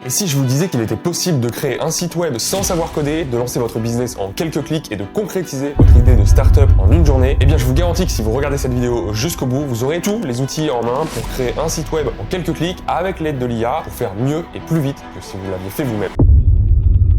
Et si je vous disais qu'il était possible de créer un site web sans savoir coder, de lancer votre business en quelques clics et de concrétiser votre idée de start-up en une journée, eh bien je vous garantis que si vous regardez cette vidéo jusqu'au bout, vous aurez tous les outils en main pour créer un site web en quelques clics avec l'aide de l'IA pour faire mieux et plus vite que si vous l'aviez fait vous-même.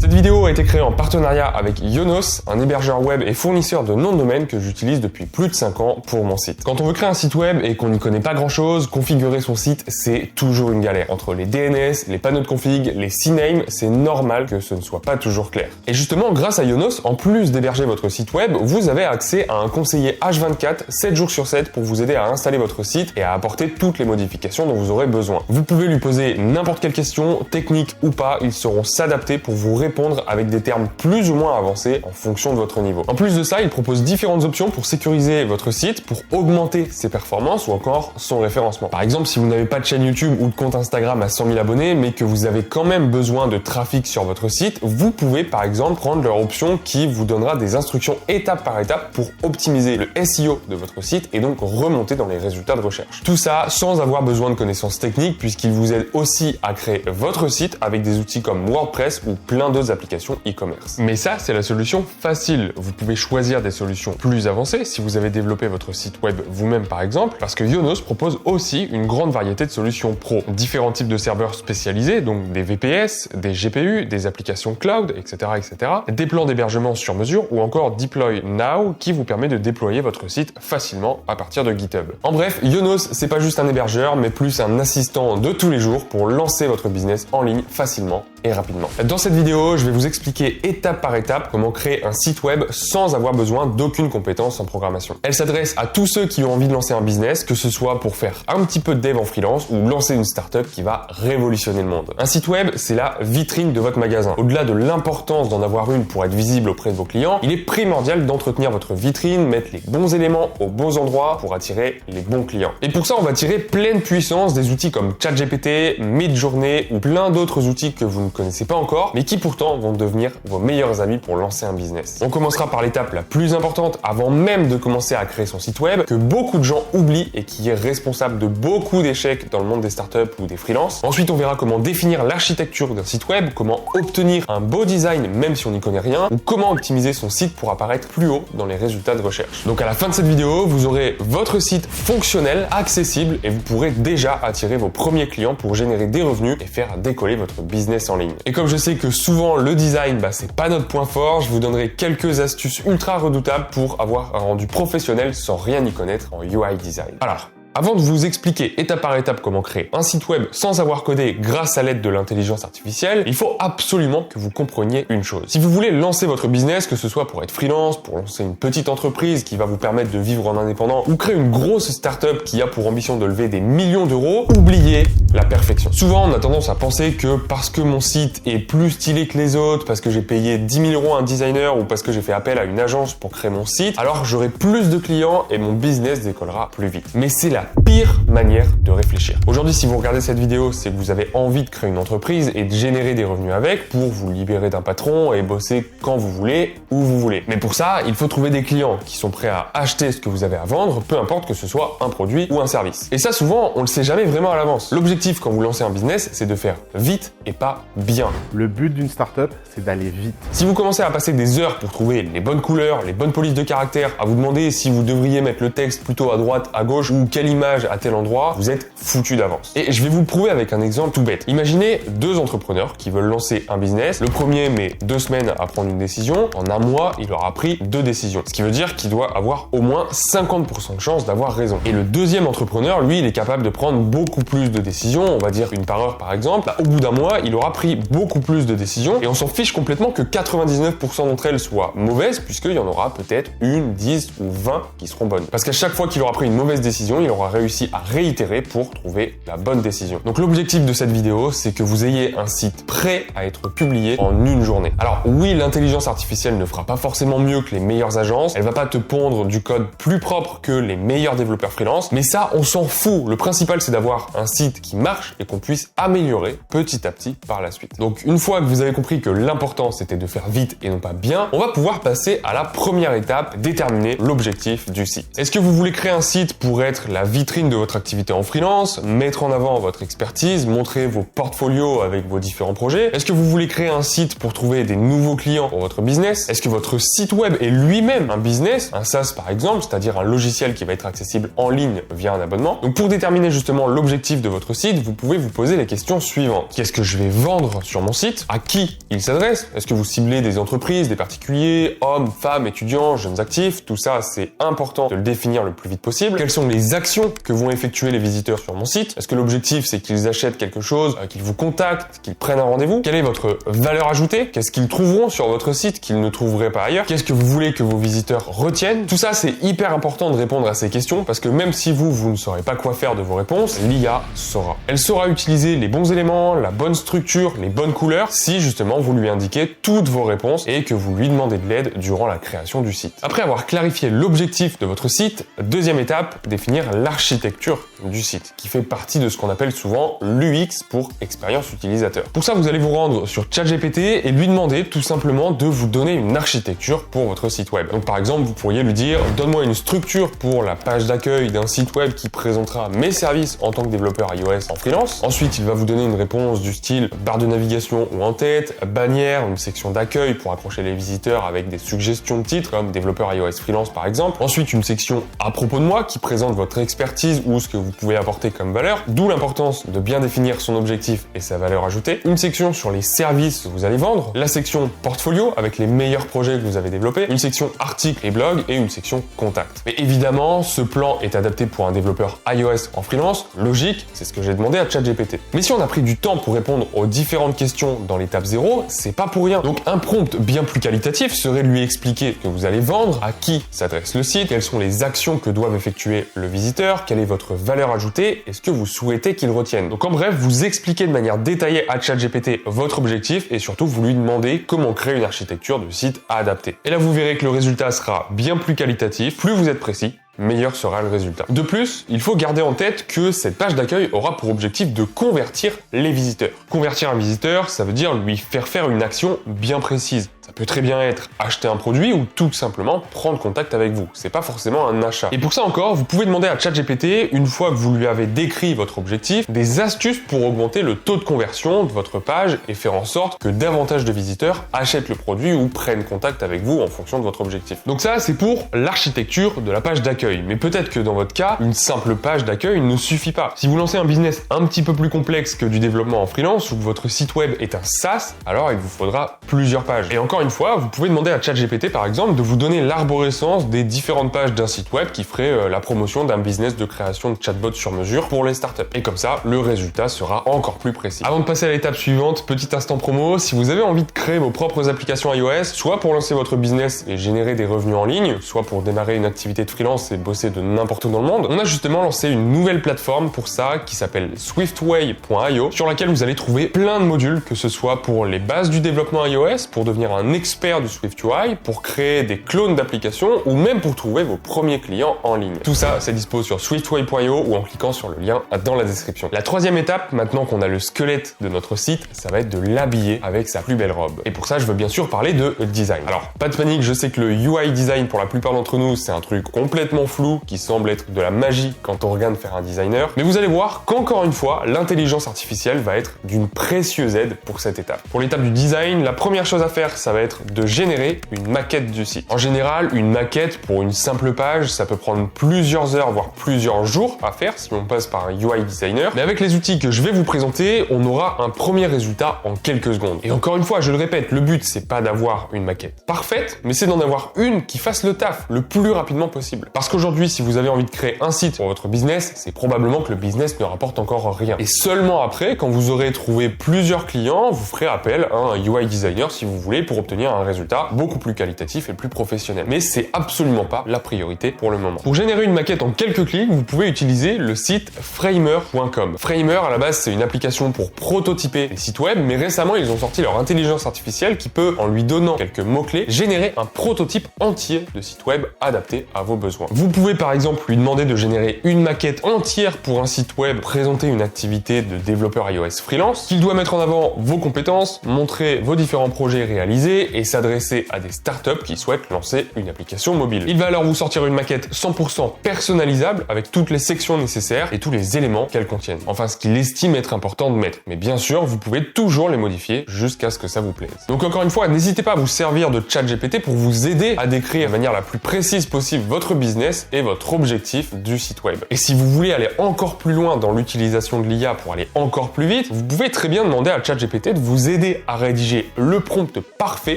Cette vidéo a été créée en partenariat avec Yonos, un hébergeur web et fournisseur de noms de domaine que j'utilise depuis plus de 5 ans pour mon site. Quand on veut créer un site web et qu'on n'y connaît pas grand chose, configurer son site, c'est toujours une galère. Entre les DNS, les panneaux de config, les CNAME, c'est normal que ce ne soit pas toujours clair. Et justement, grâce à Yonos, en plus d'héberger votre site web, vous avez accès à un conseiller H24, 7 jours sur 7 pour vous aider à installer votre site et à apporter toutes les modifications dont vous aurez besoin. Vous pouvez lui poser n'importe quelle question, technique ou pas, ils sauront s'adapter pour vous répondre avec des termes plus ou moins avancés en fonction de votre niveau. En plus de ça, il propose différentes options pour sécuriser votre site, pour augmenter ses performances ou encore son référencement. Par exemple, si vous n'avez pas de chaîne YouTube ou de compte Instagram à 100 000 abonnés, mais que vous avez quand même besoin de trafic sur votre site, vous pouvez par exemple prendre leur option qui vous donnera des instructions étape par étape pour optimiser le SEO de votre site et donc remonter dans les résultats de recherche. Tout ça sans avoir besoin de connaissances techniques puisqu'il vous aide aussi à créer votre site avec des outils comme WordPress ou plein d'autres applications e-commerce. Mais ça, c'est la solution facile. Vous pouvez choisir des solutions plus avancées si vous avez développé votre site web vous-même par exemple, parce que Yonos propose aussi une grande variété de solutions pro. Différents types de serveurs spécialisés, donc des VPS, des GPU, des applications cloud, etc., etc. Des plans d'hébergement sur mesure ou encore Deploy Now qui vous permet de déployer votre site facilement à partir de GitHub. En bref, Yonos, c'est pas juste un hébergeur, mais plus un assistant de tous les jours pour lancer votre business en ligne facilement et rapidement. Dans cette vidéo, je vais vous expliquer étape par étape comment créer un site web sans avoir besoin d'aucune compétence en programmation. Elle s'adresse à tous ceux qui ont envie de lancer un business, que ce soit pour faire un petit peu de dev en freelance ou lancer une startup qui va révolutionner le monde. Un site web, c'est la vitrine de votre magasin. Au-delà de l'importance d'en avoir une pour être visible auprès de vos clients, il est primordial d'entretenir votre vitrine, mettre les bons éléments aux bons endroits pour attirer les bons clients. Et pour ça, on va tirer pleine puissance des outils comme ChatGPT, Midjourney ou plein d'autres outils que vous ne connaissez pas encore, mais qui pourtant vont devenir vos meilleurs amis pour lancer un business. On commencera par l'étape la plus importante avant même de commencer à créer son site web, que beaucoup de gens oublient et qui est responsable de beaucoup d'échecs dans le monde des startups ou des freelances. Ensuite, on verra comment définir l'architecture d'un site web, comment obtenir un beau design même si on n'y connaît rien, ou comment optimiser son site pour apparaître plus haut dans les résultats de recherche. Donc à la fin de cette vidéo, vous aurez votre site fonctionnel, accessible et vous pourrez déjà attirer vos premiers clients pour générer des revenus et faire décoller votre business en ligne. Et comme je sais que souvent le design, c'est pas notre point fort, je vous donnerai quelques astuces ultra redoutables pour avoir un rendu professionnel sans rien y connaître en UI design. Alors, avant de vous expliquer étape par étape comment créer un site web sans savoir coder grâce à l'aide de l'intelligence artificielle, il faut absolument que vous compreniez une chose. Si vous voulez lancer votre business, que ce soit pour être freelance, pour lancer une petite entreprise qui va vous permettre de vivre en indépendant, ou créer une grosse startup qui a pour ambition de lever des millions d'euros, oubliez la perfection. Souvent, on a tendance à penser que parce que mon site est plus stylé que les autres, parce que j'ai payé 10 000 euros à un designer ou parce que j'ai fait appel à une agence pour créer mon site, alors j'aurai plus de clients et mon business décollera plus vite. Mais c'est la pire manière de réfléchir. Aujourd'hui, si vous regardez cette vidéo, c'est que vous avez envie de créer une entreprise et de générer des revenus avec pour vous libérer d'un patron et bosser quand vous voulez, où vous voulez. Mais pour ça, il faut trouver des clients qui sont prêts à acheter ce que vous avez à vendre, peu importe que ce soit un produit ou un service. Et ça, souvent, on le sait jamais vraiment à l'avance. L'objectif quand vous lancez un business, c'est de faire vite et pas bien. Le but d'une startup, c'est d'aller vite. Si vous commencez à passer des heures pour trouver les bonnes couleurs, les bonnes polices de caractère, à vous demander si vous devriez mettre le texte plutôt à droite, à gauche ou quelle image à tel endroit, vous êtes foutu d'avance. Et je vais vous le prouver avec un exemple tout bête. Imaginez deux entrepreneurs qui veulent lancer un business. Le premier met 2 semaines à prendre une décision. En un mois, il aura pris 2 décisions. Ce qui veut dire qu'il doit avoir au moins 50% de chance d'avoir raison. Et le deuxième entrepreneur, lui, il est capable de prendre beaucoup plus de décisions, on va dire une par heure par exemple. Au bout d'un mois, il aura pris beaucoup plus de décisions et on s'en fiche complètement que 99% d'entre elles soient mauvaises puisqu'il y en aura peut-être 1, 10 ou 20 qui seront bonnes. Parce qu'à chaque fois qu'il aura pris une mauvaise décision, il aura réussi à réitérer pour trouver la bonne décision. Donc l'objectif de cette vidéo, c'est que vous ayez un site prêt à être publié en une journée. Alors oui, l'intelligence artificielle ne fera pas forcément mieux que les meilleures agences, elle va pas te pondre du code plus propre que les meilleurs développeurs freelance, mais ça, on s'en fout. Le principal, c'est d'avoir un site qui marche et qu'on puisse améliorer petit à petit par la suite. Donc une fois que vous avez compris que l'important, c'était de faire vite et non pas bien, on va pouvoir passer à la première étape, déterminer l'objectif du site. Est-ce que vous voulez créer un site pour être la vitrine de votre activité en freelance, mettre en avant votre expertise, montrer vos portfolios avec vos différents projets? Est-ce que vous voulez créer un site pour trouver des nouveaux clients pour votre business? Est-ce que votre site web est lui-même un business, un SaaS par exemple, c'est-à-dire un logiciel qui va être accessible en ligne via un abonnement? Donc pour déterminer justement l'objectif de votre site, vous pouvez vous poser les questions suivantes. Qu'est-ce que je vais vendre sur mon site? À qui il s'adresse? Est-ce que vous ciblez des entreprises, des particuliers, hommes, femmes, étudiants, jeunes actifs? Tout ça, c'est important de le définir le plus vite possible. Quelles sont les actions que vont effectuer les visiteurs sur mon site? Est-ce que l'objectif, c'est qu'ils achètent quelque chose, qu'ils vous contactent, qu'ils prennent un rendez-vous? Quelle est votre valeur ajoutée? Qu'est-ce qu'ils trouveront sur votre site qu'ils ne trouveraient pas ailleurs? Qu'est-ce que vous voulez que vos visiteurs retiennent? Tout ça, c'est hyper important de répondre à ces questions parce que même si vous ne saurez pas quoi faire de vos réponses, l'IA saura. Elle saura utiliser les bons éléments, la bonne structure, les bonnes couleurs si justement vous lui indiquez toutes vos réponses et que vous lui demandez de l'aide durant la création du site. Après avoir clarifié l'objectif de votre site, deuxième étape, définir l'architecture du site, qui fait partie de ce qu'on appelle souvent l'UX pour expérience utilisateur. Pour ça, vous allez vous rendre sur ChatGPT et lui demander tout simplement de vous donner une architecture pour votre site web. Donc par exemple, vous pourriez lui dire « Donne-moi une structure pour la page d'accueil d'un site web qui présentera mes services en tant que développeur iOS en freelance. » Ensuite, il va vous donner une réponse du style barre de navigation ou en tête, bannière, une section d'accueil pour accrocher les visiteurs avec des suggestions de titres comme développeur iOS freelance par exemple. Ensuite, une section à propos de moi qui présente votre expertise ou ce que vous pouvez apporter comme valeur, d'où l'importance de bien définir son objectif et sa valeur ajoutée. Une section sur les services que vous allez vendre, la section portfolio avec les meilleurs projets que vous avez développés, une section articles et blogs et une section contact. Mais évidemment, ce plan est adapté pour un développeur iOS en freelance, logique, c'est ce que j'ai demandé à ChatGPT. Mais si on a pris du temps pour répondre aux différentes questions dans l'étape 0, c'est pas pour rien. Donc un prompt bien plus qualitatif serait de lui expliquer que vous allez vendre, à qui s'adresse le site, quelles sont les actions que doivent effectuer le visiteur, quelle est votre valeur ajoutée et ce que vous souhaitez qu'il retienne. Donc en bref, vous expliquez de manière détaillée à ChatGPT votre objectif et surtout vous lui demandez comment créer une architecture de site adaptée. Et là vous verrez que le résultat sera bien plus qualitatif, plus vous êtes précis, meilleur sera le résultat. De plus, il faut garder en tête que cette page d'accueil aura pour objectif de convertir les visiteurs. Convertir un visiteur, ça veut dire lui faire faire une action bien précise. Ça peut très bien être acheter un produit ou tout simplement prendre contact avec vous. C'est pas forcément un achat. Et pour ça encore, vous pouvez demander à ChatGPT, une fois que vous lui avez décrit votre objectif, des astuces pour augmenter le taux de conversion de votre page et faire en sorte que davantage de visiteurs achètent le produit ou prennent contact avec vous en fonction de votre objectif. Donc ça, c'est pour l'architecture de la page d'accueil. Mais peut-être que dans votre cas, une simple page d'accueil ne suffit pas. Si vous lancez un business un petit peu plus complexe que du développement en freelance ou que votre site web est un SaaS, alors il vous faudra plusieurs pages. Et encore une fois, vous pouvez demander à ChatGPT par exemple de vous donner l'arborescence des différentes pages d'un site web qui ferait la promotion d'un business de création de chatbot sur mesure pour les startups. Et comme ça, le résultat sera encore plus précis. Avant de passer à l'étape suivante, petit instant promo, si vous avez envie de créer vos propres applications iOS, soit pour lancer votre business et générer des revenus en ligne, soit pour démarrer une activité de freelance et bosser de n'importe où dans le monde, on a justement lancé une nouvelle plateforme pour ça qui s'appelle swiftway.io, sur laquelle vous allez trouver plein de modules, que ce soit pour les bases du développement iOS, pour devenir un expert du SwiftUI, pour créer des clones d'applications ou même pour trouver vos premiers clients en ligne. Tout ça, c'est dispo sur swiftway.io ou en cliquant sur le lien dans la description. La troisième étape, maintenant qu'on a le squelette de notre site, ça va être de l'habiller avec sa plus belle robe. Et pour ça, je veux bien sûr parler de design. Alors, pas de panique, je sais que le UI design pour la plupart d'entre nous, c'est un truc complètement flou qui semble être de la magie quand on regarde faire un designer. Mais vous allez voir qu'encore une fois, l'intelligence artificielle va être d'une précieuse aide pour cette étape. Pour l'étape du design, la première chose à faire, ça va être de générer une maquette du site. En général, une maquette pour une simple page, ça peut prendre plusieurs heures, voire plusieurs jours à faire si on passe par un UI designer. Mais avec les outils que je vais vous présenter, on aura un premier résultat en quelques secondes. Et encore une fois, je le répète, le but, c'est pas d'avoir une maquette parfaite, mais c'est d'en avoir une qui fasse le taf le plus rapidement possible. Parce qu'aujourd'hui, si vous avez envie de créer un site pour votre business, c'est probablement que le business ne rapporte encore rien. Et seulement après, quand vous aurez trouvé plusieurs clients, vous ferez appel à un UI designer si vous voulez pour obtenir un résultat beaucoup plus qualitatif et plus professionnel. Mais c'est absolument pas la priorité pour le moment. Pour générer une maquette en quelques clics, vous pouvez utiliser le site framer.com. Framer, à la base, c'est une application pour prototyper les sites web, mais récemment, ils ont sorti leur intelligence artificielle qui peut, en lui donnant quelques mots-clés, générer un prototype entier de site web adapté à vos besoins. Vous pouvez par exemple lui demander de générer une maquette entière pour un site web, présenter une activité de développeur iOS freelance, qu'il doit mettre en avant vos compétences, montrer vos différents projets réalisés viser et s'adresser à des startups qui souhaitent lancer une application mobile. Il va alors vous sortir une maquette 100% personnalisable avec toutes les sections nécessaires et tous les éléments qu'elle contienne. Enfin, ce qu'il estime être important de mettre. Mais bien sûr, vous pouvez toujours les modifier jusqu'à ce que ça vous plaise. Donc encore une fois, n'hésitez pas à vous servir de ChatGPT pour vous aider à décrire de manière la plus précise possible votre business et votre objectif du site web. Et si vous voulez aller encore plus loin dans l'utilisation de l'IA pour aller encore plus vite, vous pouvez très bien demander à ChatGPT de vous aider à rédiger le prompt parfait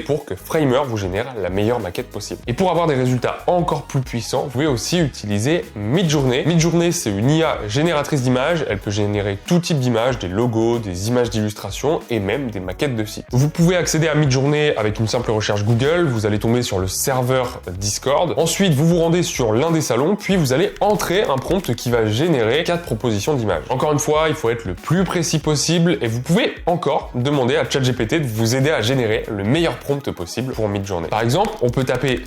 pour que Framer vous génère la meilleure maquette possible. Et pour avoir des résultats encore plus puissants, vous pouvez aussi utiliser Midjourney. Midjourney, c'est une IA génératrice d'images. Elle peut générer tout type d'images, des logos, des images d'illustration et même des maquettes de sites. Vous pouvez accéder à Midjourney avec une simple recherche Google. Vous allez tomber sur le serveur Discord. Ensuite, vous vous rendez sur l'un des salons, puis vous allez entrer un prompt qui va générer 4 propositions d'images. Encore une fois, il faut être le plus précis possible et vous pouvez encore demander à ChatGPT de vous aider à générer le meilleur prompt possible pour Midjourney. Par exemple, on peut taper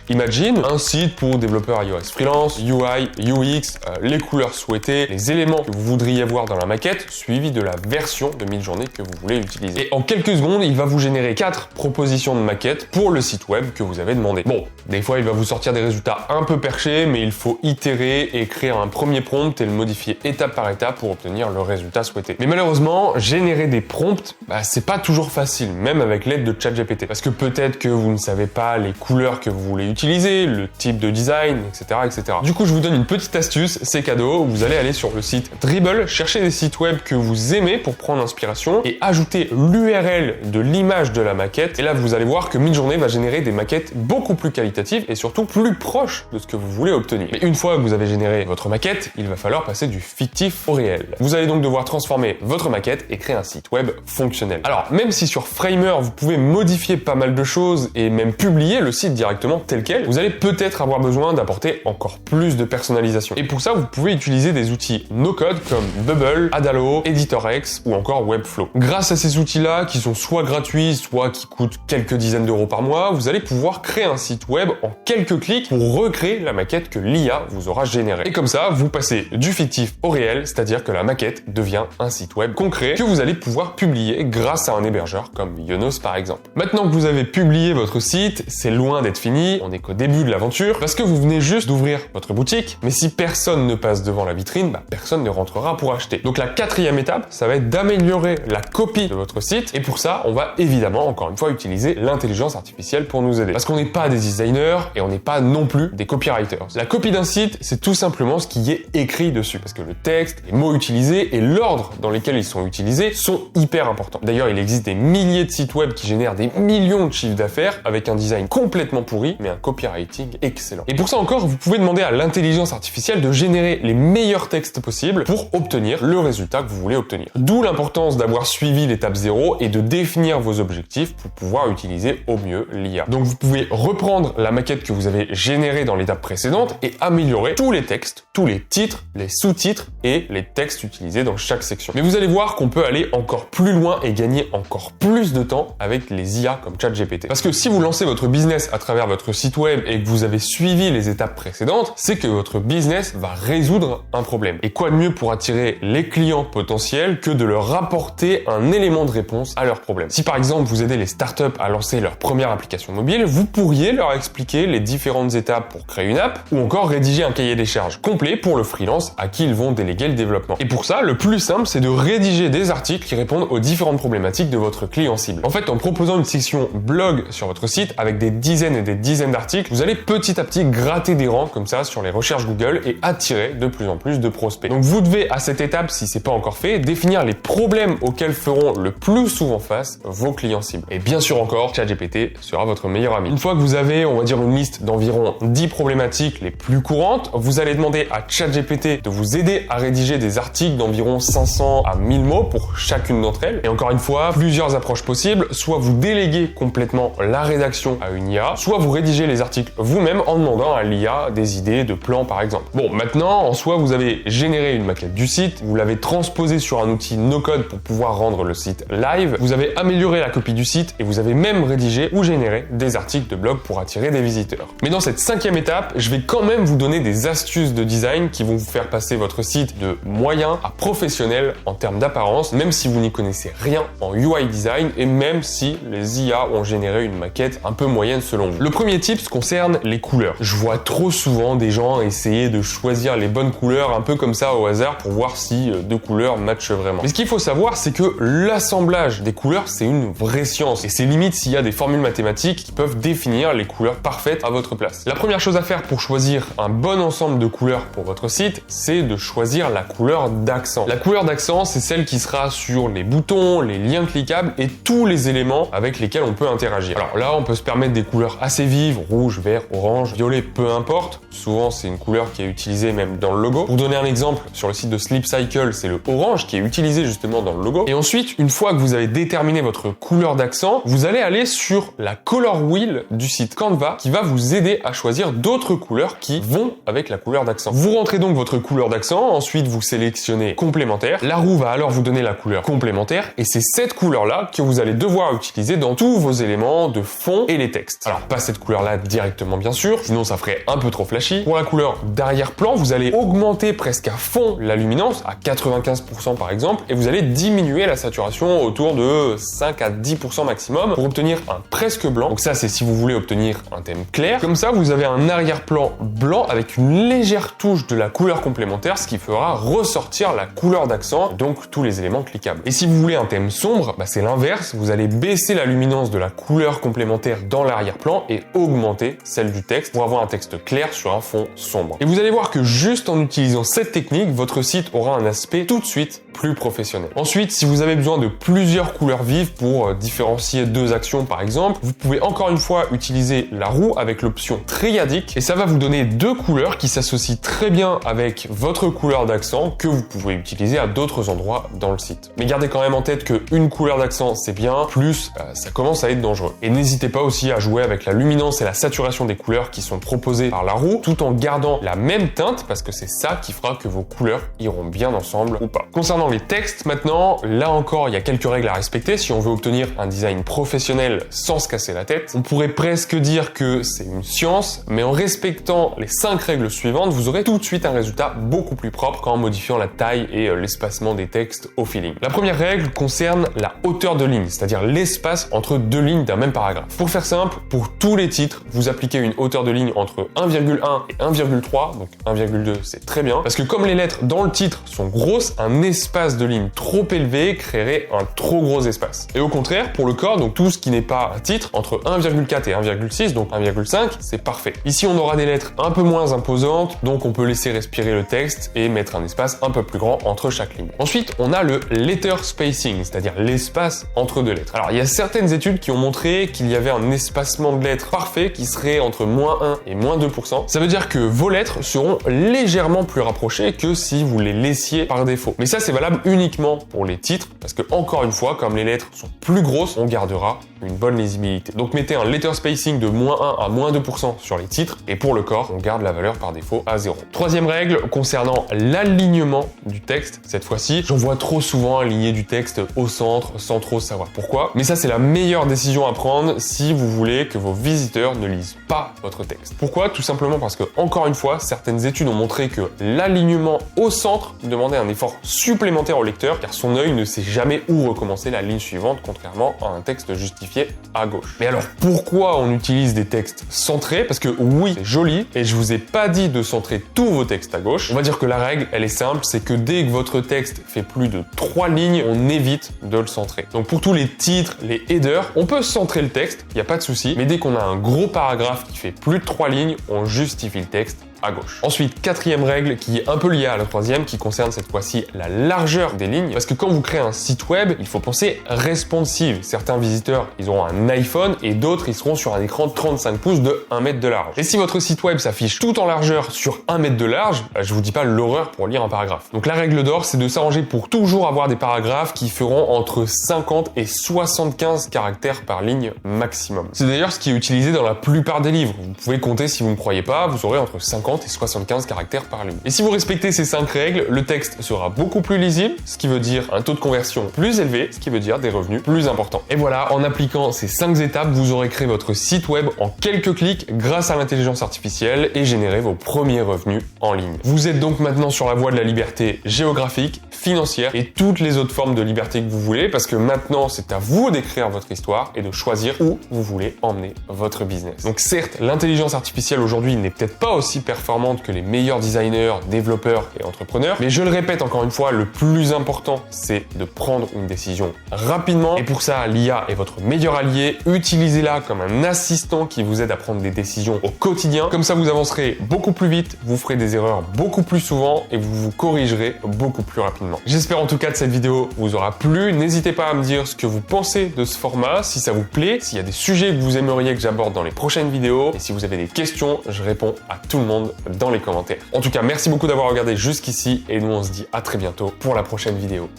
/imagine, un site pour développeurs iOS freelance, UI, UX, les couleurs souhaitées, les éléments que vous voudriez voir dans la maquette, suivi de la version de Midjourney que vous voulez utiliser. Et en quelques secondes, il va vous générer 4 propositions de maquettes pour le site web que vous avez demandé. Bon, des fois, il va vous sortir des résultats un peu perchés, mais il faut itérer et créer un premier prompt et le modifier étape par étape pour obtenir le résultat souhaité. Mais malheureusement, générer des prompts, c'est pas toujours facile, même avec l'aide de ChatGPT. Parce que peut-être que vous ne savez pas les couleurs que vous voulez utiliser, le type de design, etc., etc. Du coup, je vous donne une petite astuce, c'est cadeau. Vous allez aller sur le site Dribbble, chercher des sites web que vous aimez pour prendre inspiration et ajouter l'URL de l'image de la maquette. Et là, vous allez voir que Midjourney va générer des maquettes beaucoup plus qualitatives et surtout plus proches de ce que vous voulez obtenir. Mais une fois que vous avez généré votre maquette, il va falloir passer du fictif au réel. Vous allez donc devoir transformer votre maquette et créer un site web fonctionnel. Alors, même si sur Framer, vous pouvez modifier pas mal de choses et même publier le site directement tel quel, vous allez peut-être avoir besoin d'apporter encore plus de personnalisation. Et pour ça, vous pouvez utiliser des outils no-code comme Bubble, Adalo, EditorX ou encore Webflow. Grâce à ces outils-là, qui sont soit gratuits, soit qui coûtent quelques dizaines d'euros par mois, vous allez pouvoir créer un site web en quelques clics pour recréer la maquette que l'IA vous aura générée. Et comme ça, vous passez du fictif au réel, c'est-à-dire que la maquette devient un site web concret que vous allez pouvoir publier grâce à un hébergeur comme Yonos par exemple. Maintenant que vous avez publié votre site, c'est loin d'être fini, on n'est qu'au début de l'aventure, parce que vous venez juste d'ouvrir votre boutique, mais si personne ne passe devant la vitrine, personne ne rentrera pour acheter. Donc la 4e étape, ça va être d'améliorer la copie de votre site, et pour ça, on va évidemment, encore une fois, utiliser l'intelligence artificielle pour nous aider. Parce qu'on n'est pas des designers, et on n'est pas non plus des copywriters. La copie d'un site, c'est tout simplement ce qui est écrit dessus, parce que le texte, les mots utilisés et l'ordre dans lesquels ils sont utilisés sont hyper importants. D'ailleurs, il existe des milliers de sites web qui génèrent des millions de chiffres d'affaires avec un design complètement pourri, mais un copywriting excellent. Et pour ça encore, vous pouvez demander à l'intelligence artificielle de générer les meilleurs textes possibles pour obtenir le résultat que vous voulez obtenir. D'où l'importance d'avoir suivi l'étape 0 et de définir vos objectifs pour pouvoir utiliser au mieux l'IA. Donc vous pouvez reprendre la maquette que vous avez générée dans l'étape précédente et améliorer tous les textes, tous les titres, les sous-titres et les textes utilisés dans chaque section. Mais vous allez voir qu'on peut aller encore plus loin et gagner encore plus de temps avec les IA comme ChatGPT. Parce que si vous lancez votre business à travers votre site web et que vous avez suivi les étapes précédentes, c'est que votre business va résoudre un problème. Et quoi de mieux pour attirer les clients potentiels que de leur apporter un élément de réponse à leurs problèmes. Si par exemple vous aidez les startups à lancer leur première application mobile, vous pourriez leur expliquer les différentes étapes pour créer une app ou encore rédiger un cahier des charges complet pour le freelance à qui ils vont déléguer le développement. Et pour ça, le plus simple, c'est de rédiger des articles qui répondent aux différentes problématiques de votre client cible. En fait, en proposant une section blog sur votre site avec des dizaines et des dizaines d'articles, vous allez petit à petit gratter des rangs comme ça sur les recherches Google et attirer de plus en plus de prospects. Donc vous devez à cette étape, si c'est pas encore fait, définir les problèmes auxquels feront le plus souvent face vos clients cibles. Et bien sûr encore, ChatGPT sera votre meilleur ami. Une fois que vous avez, on va dire, une liste d'environ 10 problématiques les plus courantes, vous allez demander à ChatGPT de vous aider à rédiger des articles d'environ 500 à 1000 mots pour chacune d'entre elles. Et encore une fois, plusieurs approches possibles, soit vous déléguez complètement la rédaction à une IA, soit vous rédigez les articles vous-même en demandant à l'IA des idées de plans par exemple. Bon, maintenant, en soi, vous avez généré une maquette du site, vous l'avez transposée sur un outil no-code pour pouvoir rendre le site live, vous avez amélioré la copie du site et vous avez même rédigé ou généré des articles de blog pour attirer des visiteurs. Mais dans cette 5e étape, je vais quand même vous donner des astuces de design qui vont vous faire passer votre site de moyen à professionnel en termes d'apparence, même si vous n'y connaissez rien en UI design et même si les les IA ont généré une maquette un peu moyenne selon vous. Le premier tips concerne les couleurs. Je vois trop souvent des gens essayer de choisir les bonnes couleurs un peu comme ça au hasard pour voir si deux couleurs matchent vraiment. Mais ce qu'il faut savoir, c'est que l'assemblage des couleurs, c'est une vraie science. Et c'est limite s'il y a des formules mathématiques qui peuvent définir les couleurs parfaites à votre place. La première chose à faire pour choisir un bon ensemble de couleurs pour votre site, c'est de choisir la couleur d'accent. La couleur d'accent, c'est celle qui sera sur les boutons, les liens cliquables et tous les éléments avec lesquels on peut interagir. Alors là, on peut se permettre des couleurs assez vives, rouge, vert, orange, violet, peu importe. Souvent, c'est une couleur qui est utilisée même dans le logo. Pour donner un exemple, sur le site de Sleep Cycle, c'est le orange qui est utilisé justement dans le logo. Et ensuite, une fois que vous avez déterminé votre couleur d'accent, vous allez aller sur la color wheel du site Canva qui va vous aider à choisir d'autres couleurs qui vont avec la couleur d'accent. Vous rentrez donc votre couleur d'accent, ensuite vous sélectionnez complémentaire. La roue va alors vous donner la couleur complémentaire et c'est cette couleur-là que vous allez devoir utiliser dans tous vos éléments de fond et les textes. Alors pas cette couleur-là directement bien sûr, sinon ça ferait un peu trop flashy. Pour la couleur d'arrière-plan, vous allez augmenter presque à fond la luminance, à 95% par exemple, et vous allez diminuer la saturation autour de 5 à 10% maximum pour obtenir un presque blanc. Donc ça c'est si vous voulez obtenir un thème clair. Comme ça vous avez un arrière-plan blanc avec une légère touche de la couleur complémentaire, ce qui fera ressortir la couleur d'accent, donc tous les éléments cliquables. Et si vous voulez un thème sombre, c'est l'inverse, vous allez baisser la luminance de la couleur complémentaire dans l'arrière-plan et augmenter celle du texte pour avoir un texte clair sur un fond sombre. Et vous allez voir que juste en utilisant cette technique, votre site aura un aspect tout de suite plus professionnel. Ensuite, si vous avez besoin de plusieurs couleurs vives pour différencier deux actions par exemple, vous pouvez encore une fois utiliser la roue avec l'option triadique et ça va vous donner deux couleurs qui s'associent très bien avec votre couleur d'accent que vous pouvez utiliser à d'autres endroits dans le site. Mais gardez quand même en tête qu'une couleur d'accent c'est bien, plus ça commence à être dangereux. Et n'hésitez pas aussi à jouer avec la luminance et la saturation des couleurs qui sont proposées par la roue tout en gardant la même teinte parce que c'est ça qui fera que vos couleurs iront bien ensemble ou pas. Concernant les textes maintenant, là encore il y a quelques règles à respecter si on veut obtenir un design professionnel sans se casser la tête. On pourrait presque dire que c'est une science, mais en respectant les 5 règles suivantes, vous aurez tout de suite un résultat beaucoup plus propre qu'en modifiant la taille et l'espacement des textes au feeling. La première règle concerne la hauteur de ligne, c'est-à-dire l'espace entre deux lignes d'un même paragraphe. Pour faire simple, pour tous les titres, vous appliquez une hauteur de ligne entre 1,1 et 1,3, donc 1,2 c'est très bien, parce que comme les lettres dans le titre sont grosses, un espace de ligne trop élevé créerait un trop gros espace. Et au contraire, pour le corps, donc tout ce qui n'est pas un titre, entre 1,4 et 1,6, donc 1,5, c'est parfait. Ici, on aura des lettres un peu moins imposantes, donc on peut laisser respirer le texte et mettre un espace un peu plus grand entre chaque ligne. Ensuite, on a le letter spacing, c'est-à-dire l'espace entre deux lettres. Alors, il y a certaines études qui ont montré qu'il y avait un espacement de lettres parfait qui serait entre -1 et -2%. Ça veut dire que vos lettres seront légèrement plus rapprochées que si vous les laissiez par défaut. Mais ça, c'est valable uniquement pour les titres, parce que encore une fois, comme les lettres sont plus grosses, on gardera une bonne lisibilité. Donc mettez un letter spacing de -1 à -2% sur les titres, et pour le corps, on garde la valeur par défaut à 0. Troisième règle, concernant l'alignement du texte, cette fois-ci, j'en vois trop souvent aligner du texte au centre, sans trop savoir pourquoi, mais ça c'est la meilleure décision à prendre si vous voulez que vos visiteurs ne lisent pas votre texte. Pourquoi? Tout simplement parce que, encore une fois, certaines études ont montré que l'alignement au centre demandait un effort supplémentaire au lecteur, car son œil ne sait jamais où recommencer la ligne suivante, contrairement à un texte justifié à gauche. Mais alors, pourquoi on utilise des textes centrés? Parce que oui, c'est joli, et je vous ai pas dit de centrer tous vos textes à gauche. On va dire que la règle, elle est simple, c'est que dès que votre texte fait plus de 3 lignes, on évite de le centrer. Donc pour tous les titres, les headers, on peut centrer le texte, il n'y a pas de souci, mais dès qu'on a un gros paragraphe qui fait plus de 3 lignes, on justifie le texte à gauche. Ensuite, quatrième règle qui est un peu liée à la troisième, qui concerne cette fois-ci la largeur des lignes, parce que quand vous créez un site web, il faut penser responsive. Certains visiteurs, ils auront un iPhone et d'autres, ils seront sur un écran de 35 pouces de 1 mètre de large. Et si votre site web s'affiche tout en largeur sur 1 mètre de large, je vous dis pas l'horreur pour lire un paragraphe. Donc la règle d'or, c'est de s'arranger pour toujours avoir des paragraphes qui feront entre 50 et 75 caractères par ligne maximum. C'est d'ailleurs ce qui est utilisé dans la plupart des livres. Vous pouvez compter si vous ne croyez pas, vous aurez entre 50 50 et 75 caractères par ligne. Et si vous respectez ces 5 règles, le texte sera beaucoup plus lisible, ce qui veut dire un taux de conversion plus élevé, ce qui veut dire des revenus plus importants. Et voilà, en appliquant ces 5 étapes, vous aurez créé votre site web en quelques clics grâce à l'intelligence artificielle et généré vos premiers revenus en ligne. Vous êtes donc maintenant sur la voie de la liberté géographique, financière et toutes les autres formes de liberté que vous voulez, parce que maintenant c'est à vous d'écrire votre histoire et de choisir où vous voulez emmener votre business. Donc certes, l'intelligence artificielle aujourd'hui n'est peut-être pas aussi performante que les meilleurs designers, développeurs et entrepreneurs, mais je le répète encore une fois, le plus important c'est de prendre une décision rapidement, et pour ça l'IA est votre meilleur allié. Utilisez-la comme un assistant qui vous aide à prendre des décisions au quotidien, comme ça vous avancerez beaucoup plus vite, vous ferez des erreurs beaucoup plus souvent et vous vous corrigerez beaucoup plus rapidement. J'espère en tout cas que cette vidéo vous aura plu. N'hésitez pas à me dire ce que vous pensez de ce format, si ça vous plaît, s'il y a des sujets que vous aimeriez que j'aborde dans les prochaines vidéos, et si vous avez des questions, je réponds à tout le monde dans les commentaires. En tout cas, merci beaucoup d'avoir regardé jusqu'ici et nous on se dit à très bientôt pour la prochaine vidéo.